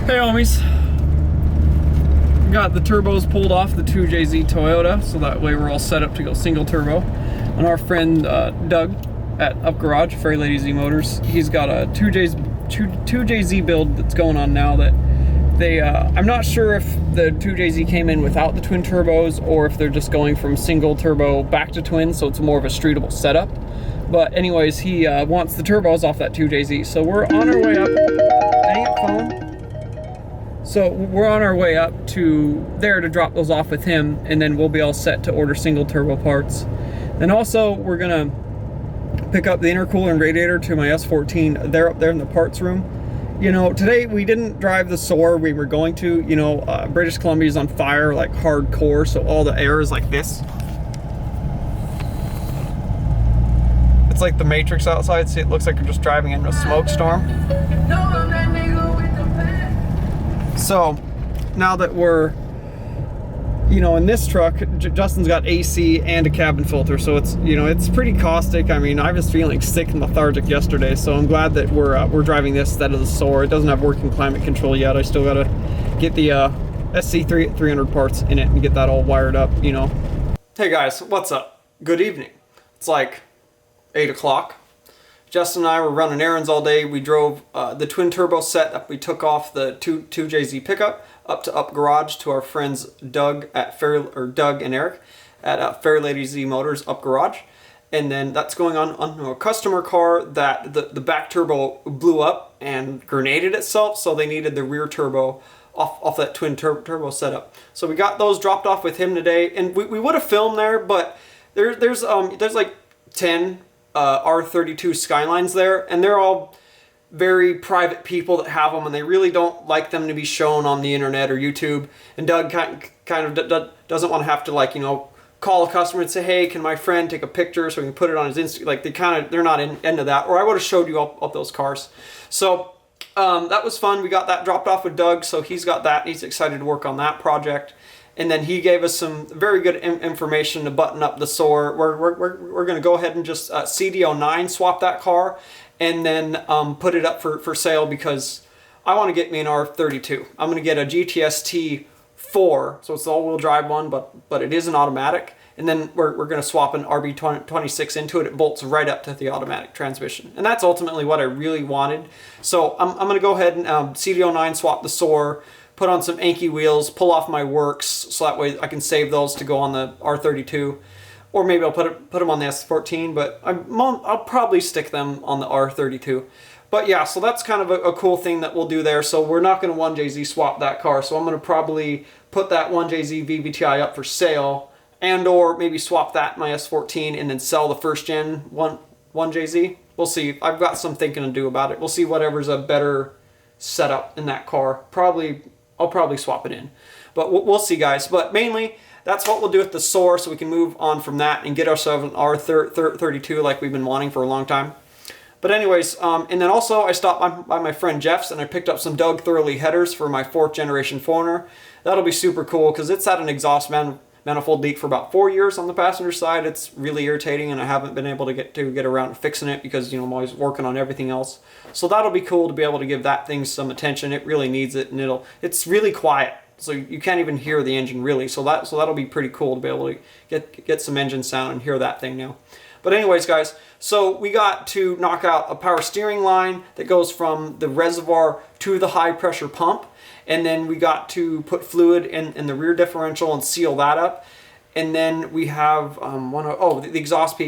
Hey homies, got the turbos pulled off the 2JZ Toyota, so that way we're all set up to go single turbo. And our friend Doug at Up Garage, Fairy Lady Z Motors, he's got a 2JZ build that's going on now that they, I'm not sure if the 2JZ came in without the twin turbos or if they're just going from single turbo back to twin, so it's more of a streetable setup. But anyways, he wants the turbos off that 2JZ, so we're on our way up. Dang it, phone. So we're on our way up to there to drop those off with him, and then we'll be all set to order single turbo parts. Then also we're gonna pick up the intercooler and radiator to my S14. They're up there in the parts room. You know, today we didn't drive the SOAR we were going to. You know, British Columbia is on fire like hardcore, so all the air is like this. It's like the Matrix outside. See, it looks like you're just driving into a smoke storm. So now that we're, you know, in this truck, Justin's got AC and a cabin filter, so it's, you know, it's pretty caustic. I mean, I was feeling sick and lethargic yesterday, so I'm glad that we're driving this instead of the SOAR. It doesn't have working climate control yet. I still gotta get the SC300 parts in it and get that all wired up, you know. Hey guys, what's up? Good evening. It's like 8 o'clock. Justin and I were running errands all day. We drove the twin turbo setup. We took off the 2JZ pickup up to Up Garage to our friends Doug and Eric at Fairy Lady Z Motors Up Garage. And then that's going on a customer car that the back turbo blew up and grenaded itself, so they needed the rear turbo off that twin turbo setup. So we got those dropped off with him today, and we would have filmed there, but there's like 10 R32 Skylines there, and they're all very private people that have them, and they really don't like them to be shown on the internet or YouTube. And Doug kind of doesn't want to have to, like, you know, call a customer and say, hey, can my friend take a picture so we can put it on his Instagram? Like, they're not into that, or I would have showed you all those cars. So that was fun. We got that dropped off with Doug, so he's got that, and he's excited to work on that project. And then he gave us some very good information to button up the SOAR. We're going to go ahead and just CDO9 swap that car, and then put it up for sale, because I want to get me an R32. I'm going to get a GTS T4, so it's the all-wheel drive one, but it is an automatic. And then we're going to swap an RB26 into it. It bolts right up to the automatic transmission. And that's ultimately what I really wanted. So I'm going to go ahead and CDO9 swap the SOAR, put on some Anki wheels, pull off my works, so that way I can save those to go on the R32. Or maybe I'll put them on the S14, but I'll probably stick them on the R32. But yeah, so that's kind of a cool thing that we'll do there. So we're not going to 1JZ swap that car, so I'm going to probably put that 1JZ VVTi up for sale, and or maybe swap that in my S14 and then sell the first gen 1JZ. We'll see. I've got some thinking to do about it. We'll see whatever's a better setup in that car. I'll probably swap it in, but we'll see, guys. But mainly, that's what we'll do with the SOAR, so we can move on from that and get ourselves an R32 like we've been wanting for a long time. But anyways, and then also I stopped by my friend Jeff's, and I picked up some Doug Thoroughly headers for my 4th generation 4Runner. That'll be super cool, because it's had an exhaust manifold leak for about 4 years on the passenger side. It's really irritating, and I haven't been able to get around to fixing it, because, you know, I'm always working on everything else. So that'll be cool to be able to give that thing some attention. It really needs it, and it's really quiet, so you can't even hear the engine really. So that'll be pretty cool to be able to get some engine sound and hear that thing now. But anyways, guys, so we got to knock out a power steering line that goes from the reservoir to the high pressure pump. And then we got to put fluid in the rear differential and seal that up. And then we have the exhaust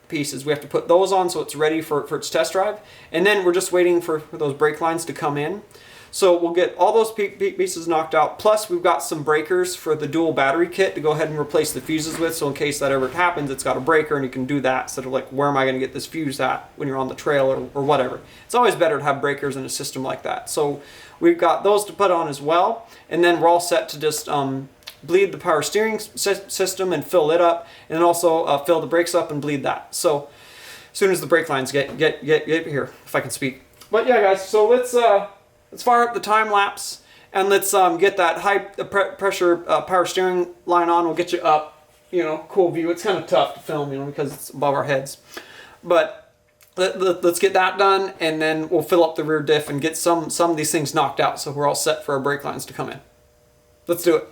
pieces. We have to put those on so it's ready for its test drive. And then we're just waiting for those brake lines to come in. So we'll get all those pieces knocked out. Plus we've got some breakers for the dual battery kit to go ahead and replace the fuses with. So in case that ever happens, it's got a breaker and you can do that instead of like, where am I going to get this fuse at when you're on the trail or whatever. It's always better to have breakers in a system like that. So we've got those to put on as well. And then we're all set to just bleed the power steering system and fill it up. And then also fill the brakes up and bleed that. So as soon as the brake lines get here, if I can speak. But yeah, guys, so let's fire up the time lapse, and let's get that high pressure power steering line on. We'll get you up, you know, cool view. It's kind of tough to film, you know, because it's above our heads. But let's get that done, and then we'll fill up the rear diff and get some of these things knocked out so we're all set for our brake lines to come in. Let's do it.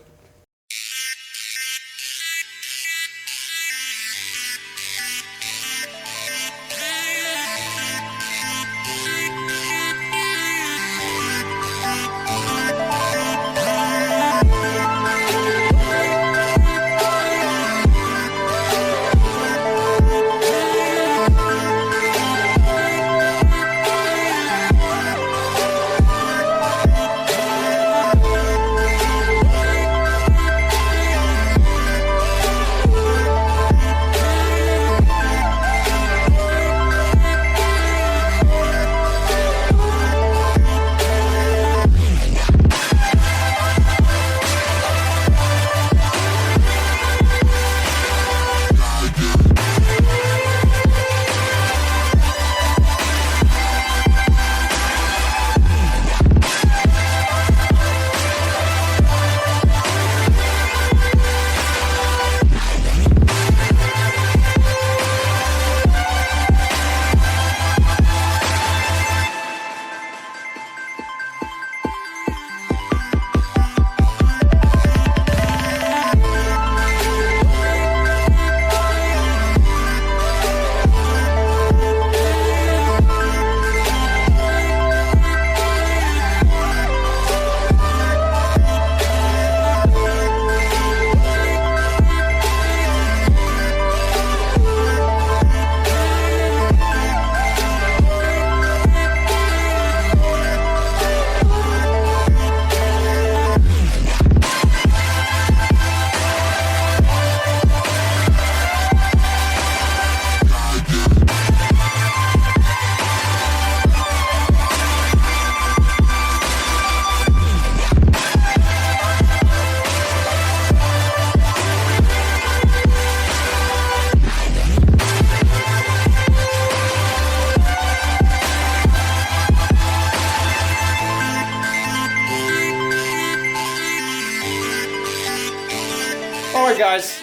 Alright guys,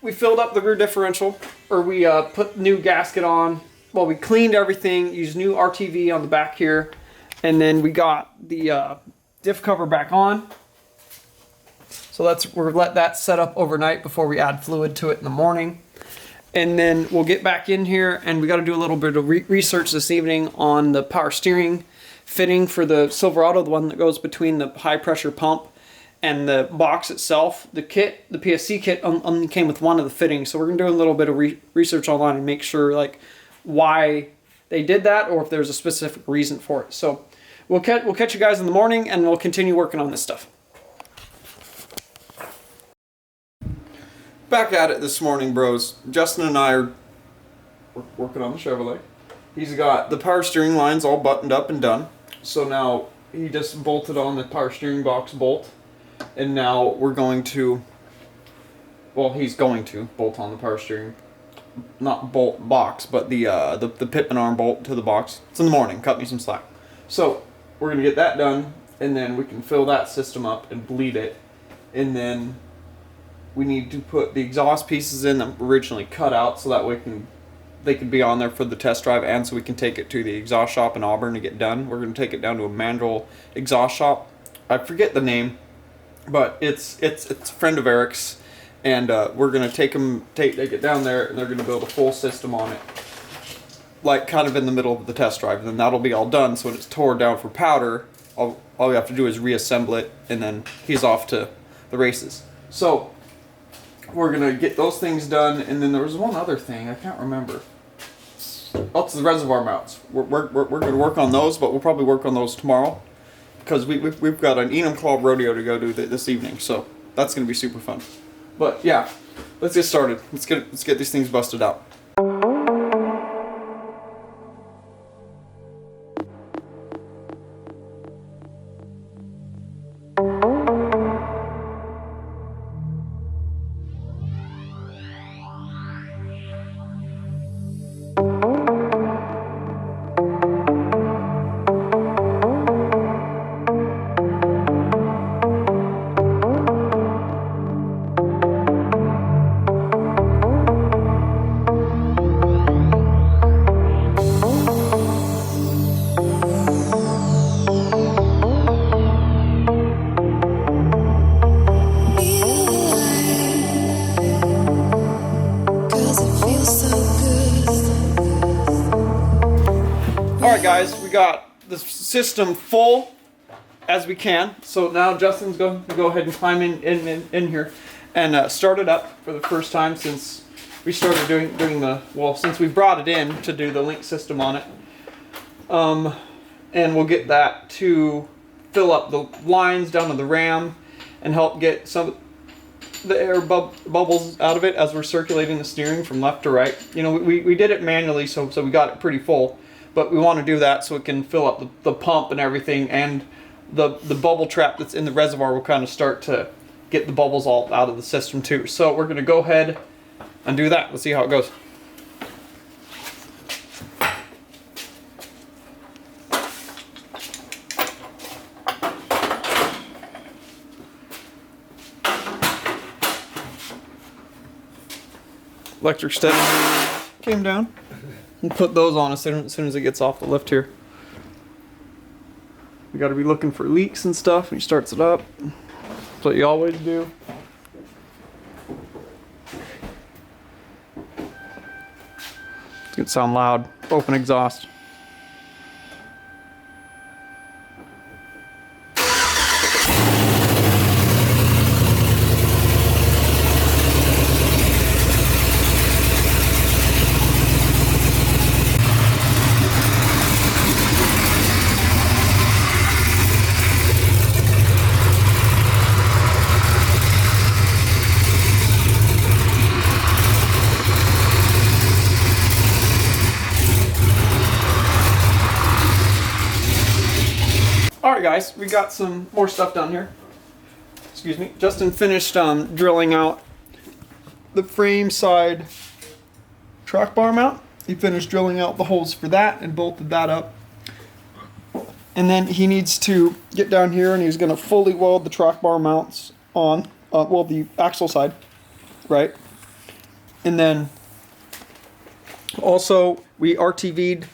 we filled up the rear differential, or we put new gasket on. Well, we cleaned everything, used new RTV on the back here, and then we got the diff cover back on. So we're let that set up overnight before we add fluid to it in the morning. And then we'll get back in here, and we got to do a little bit of research this evening on the power steering fitting for the Silverado, the one that goes between the high pressure pump and the box itself. The kit, the PSC kit, only came with one of the fittings, so we're gonna do a little bit of research online and make sure like why they did that, or if there's a specific reason for it. So we'll catch you guys in the morning, and we'll continue working on this stuff. Back at it this morning, bros. Justin and I are working on the Chevrolet. He's got the power steering lines all buttoned up and done. So now he just bolted on the power steering box bolt. And now we're going to, well, he's going to bolt on the power steering, not bolt box, but the Pitman arm bolt to the box. It's in the morning, cut me some slack. So we're going to get that done, and then we can fill that system up and bleed it. And then we need to put the exhaust pieces in that were originally cut out, so that way they can be on there for the test drive, and so we can take it to the exhaust shop in Auburn to get done. We're going to take it down to a Mandrel exhaust shop. I forget the name, but it's a friend of Eric's, and we're going to take it down there, and they're going to build a full system on it, like kind of in the middle of the test drive. And then that'll be all done. So when it's tore down for powder, all we have to do is reassemble it, and then he's off to the races. So we're going to get those things done, and then there was one other thing, I can't remember. Oh, it's the reservoir mounts. We're going to work on those, but we'll probably work on those tomorrow, because we've got an Enumclaw rodeo to go to this evening, so that's going to be super fun. But yeah, let's get started. Let's get these things busted out. system full as we can. So now Justin's going to go ahead and climb in here and start it up for the first time since we started doing the, well, since we brought it in to do the link system on it. And we'll get that to fill up the lines down to the RAM and help get some of the air bubbles out of it as we're circulating the steering from left to right. You know, we did it manually, so we got it pretty full, but we want to do that so it can fill up the pump and everything, and the bubble trap that's in the reservoir will kind of start to get the bubbles all out of the system too. So we're going to go ahead and do that. Let's see how it goes. Electric steady came down. We'll put those on as soon as it gets off the lift here. We got to be looking for leaks and stuff when he starts it up. That's what you always do. It's gonna sound loud. Open exhaust. Alright guys, we got some more stuff down here. Excuse me. Justin finished drilling out the frame side track bar mount. He finished drilling out the holes for that and bolted that up. And then he needs to get down here and he's going to fully weld the track bar mounts on, well, the axle side, right? And then also we RTV'd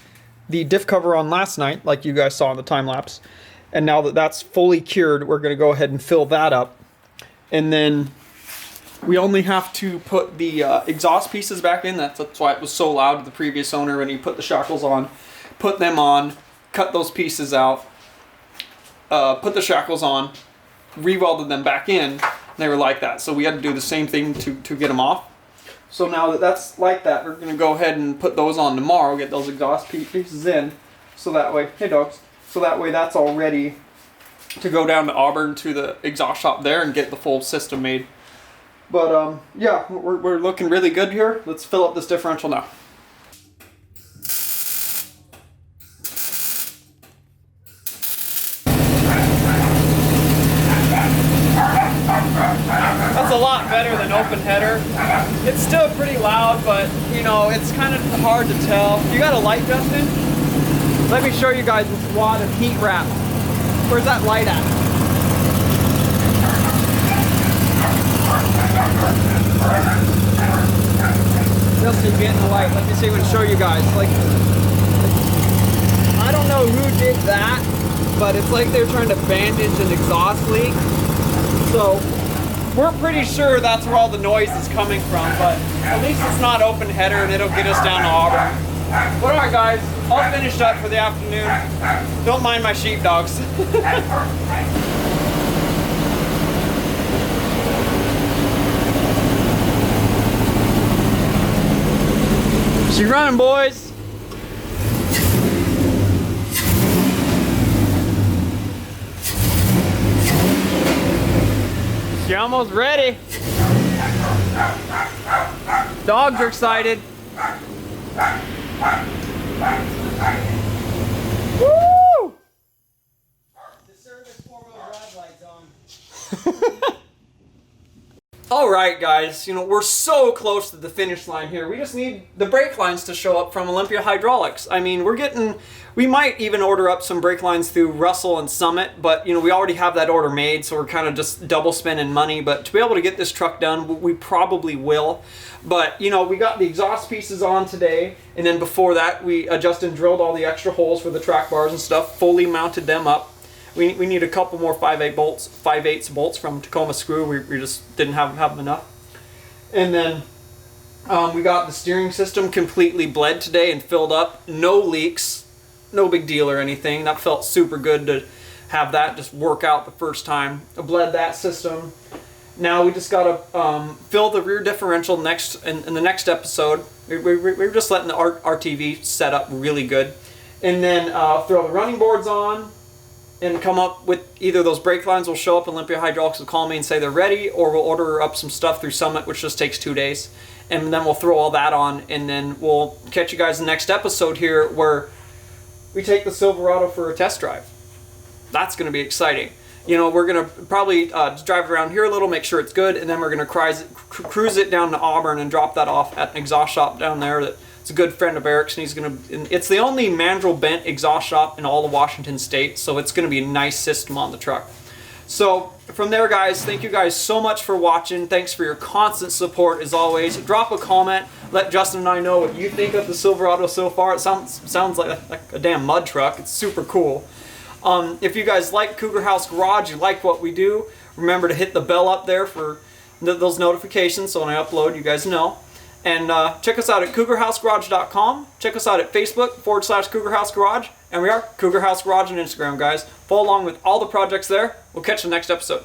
the diff cover on last night, like you guys saw in the time lapse. And now that that's fully cured, we're going to go ahead and fill that up. And then we only have to put the exhaust pieces back in. That's why it was so loud to the previous owner when he put the shackles on. Put them on, cut those pieces out, put the shackles on, re-welded them back in, and they were like that. So we had to do the same thing to get them off. So now that that's like that, we're going to go ahead and put those on tomorrow, get those exhaust pieces in, so that way, hey dogs, so that way that's all ready to go down to Auburn to the exhaust shop there and get the full system made. But yeah, we're looking really good here. Let's fill up this differential now. That's a lot better than open header. It's still pretty loud, but you know, it's kind of hard to tell. You got a light, Justin? Let me show you guys this wad of heat wrap. Where's that light at? Justin's getting the light. Let me see if I can show you guys. Like, I don't know who did that, but it's like they're trying to bandage an exhaust leak. So we're pretty sure that's where all the noise is coming from, but at least it's not open header and it'll get us down to Auburn. But alright guys, all finished up for the afternoon. Don't mind my sheepdogs. She's running, boys. You're almost ready. Dogs are excited. Woo! The service 4-wheel drive lights on. All right, guys. You know, we're so close to the finish line here. We just need the brake lines to show up from Olympia Hydraulics. I mean, we might even order up some brake lines through Russell and Summit, but, you know, we already have that order made, so we're kind of just double spending money. But to be able to get this truck done, we probably will. But, you know, we got the exhaust pieces on today, and then before that, we Justin drilled all the extra holes for the track bars and stuff, fully mounted them up. We need a couple more 5/8 bolts from Tacoma Screw. We just didn't have them enough. And then we got the steering system completely bled today and filled up. No leaks. no big deal or anything. That felt super good to have that just work out the first time. I bled that system. Now we just gotta fill the rear differential next in the next episode. We're just letting the RTV set up really good, and then throw the running boards on, and come up with either those brake lines will show up. Olympia Hydraulics will call me and say they're ready, or we'll order up some stuff through Summit, which just takes 2 days, and then we'll throw all that on, and then we'll catch you guys in the next episode here where we take the Silverado for a test drive. That's going to be exciting. You know, we're going to probably drive around here a little, make sure it's good, and then we're going to cruise it down to Auburn and drop that off at an exhaust shop down there that it's a good friend of Eric's, and he's going to, it's the only mandrel bent exhaust shop in all of Washington State, so it's going to be a nice system on the truck. So from there, guys, thank you guys so much for watching. Thanks for your constant support as always. Drop a comment, let Justin and I know what you think of the Silverado so far. It sounds like a damn mud truck. It's super cool. If you guys like Cougar House Garage, you like what we do, remember to hit the bell up there for those notifications so when I upload, you guys know. And check us out at cougarhousegarage.com. Check us out at Facebook/Cougar House Garage. And we are Cougar House Garage on Instagram, guys. Follow along with all the projects there. We'll catch you in the next episode.